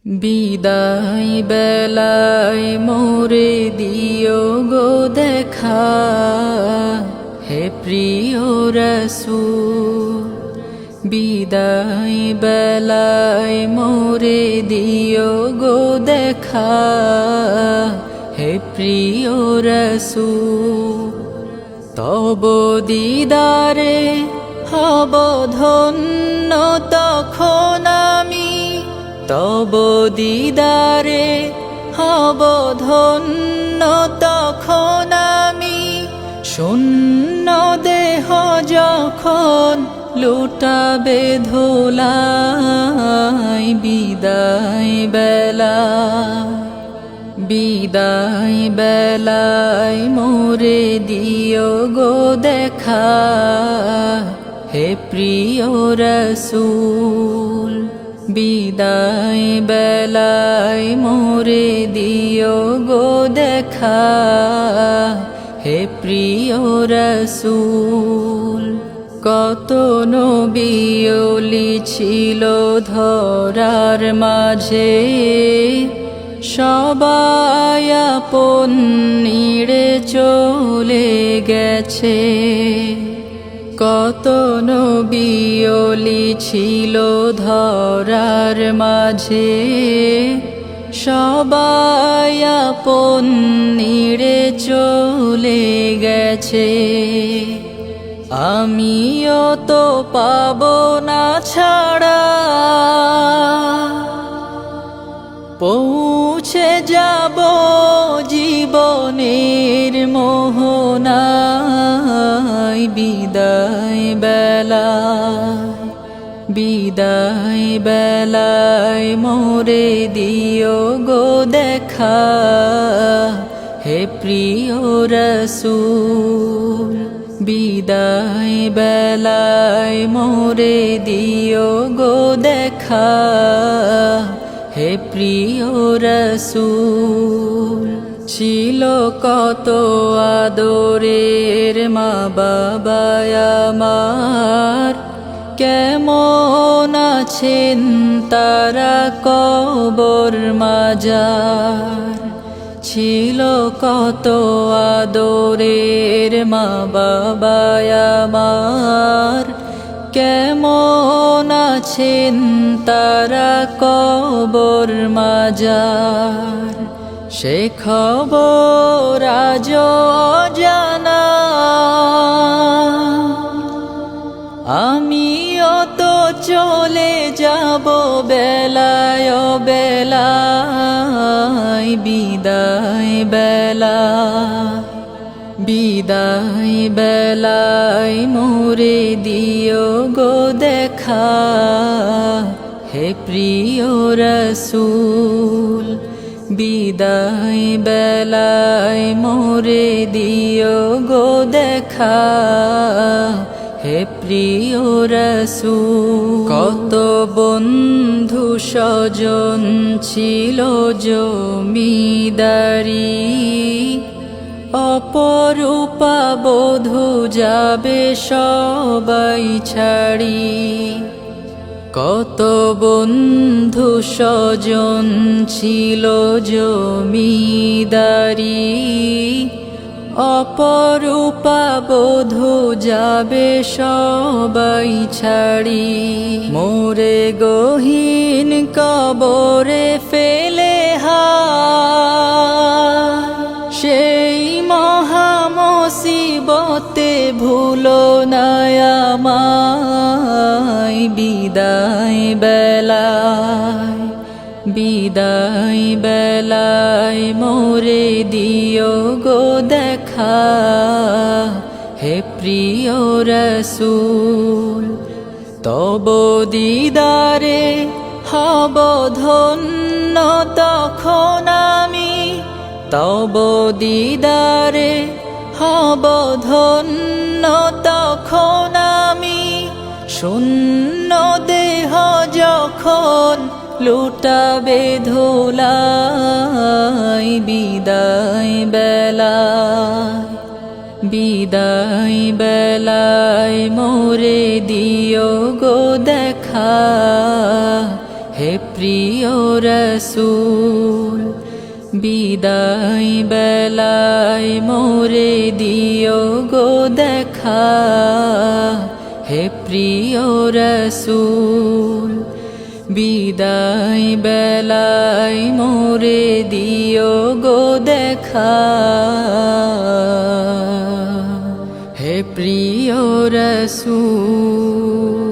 বিদায় বেলায় মোরে দিও গো দেখা, হে প্রিয় রাসূল। বিদায় বেলায় মোরে দিও গো দেখা, হে প্রিয় রাসূল। তব দিদারে হব ধন্য তখন আমি, তব দিদারে হব ধন্য তখন আমি। শূন্য দেহ যখন লুটাবে ধুলায়, বিদায় বেলা বিদায় বেলায় মোরে দিও গো দেখা, হে প্রিয় রাসূল। বিদায় বেলায় মোরে দিও গো দেখা, হে প্রিয় রাসূল। কত নবী ওলি ছিল ধরার মাঝে, সবাই আপন নিড়ে চলে গেছে। কত নবী ওলি ছিল ধরার মাঝে, সবাই আপন নিড়ে চলে গেছে। আমিও তো পাবো না ছাড়া, পৌঁছে যাব জীবনের মোহনায়। বিদায় বেলায় বিদায় বেলায় মোরে দিও গো দেখা, হে প্রিয় রাসূল। বিদায় বেলায় মোরে দিও গো দেখা, হে প্রিয় রাসূল। ছিল কত আদরের মা বাবা আমার, কেমন আছেন তারা কবর মাজার। ছিল কত আদরের মা বাবা আমার, কেমন আছেন তারা কবর মাজার। সে খবর আজ অজানা, আমিও তো চলে যাব বেলায় বেলায়। বিদায় বেলা বিদায় বেলায় মোরে দিও গো দেখা, হে প্রিয় রাসূল। বিদায় বেলায় মোরে দিও গো দেখা, হে প্রিয় রাসূল। কত বন্ধু স্বজন ছিল জমিদারি, অপরূপা বধূ যাবে সবাই ছাড়ি। কত বন্ধু স্বজন ছিল জমিদারি, অপরূপা বধূ যাবে সবাই ছাড়ি। মোরে গহীন কবরে ফেলে সেই মহা মুসিবতে ভুলো না আমায়। বিদায় বেলায় বিদায় বেলায় মোরে দিও গো দেখা, হে প্রিয় রাসূল। তব দিদারে হব ধন্য তখন আমি, তব দিদারে হব ধন্য তখন আমি। শূন্য দেহ যখন লুটাবে ধুলায়, বিদায় বেলায় বিদায় বেলায় মোরে দিও গো দেখা, হে প্রিয় প্রিয় রসূল বিদায় বেলায় মোরে দিও গো দেখা হে প্রিয় রসূল বিদায় বেলায় মোরে দিও গো দেখা হে প্রিয় রসূল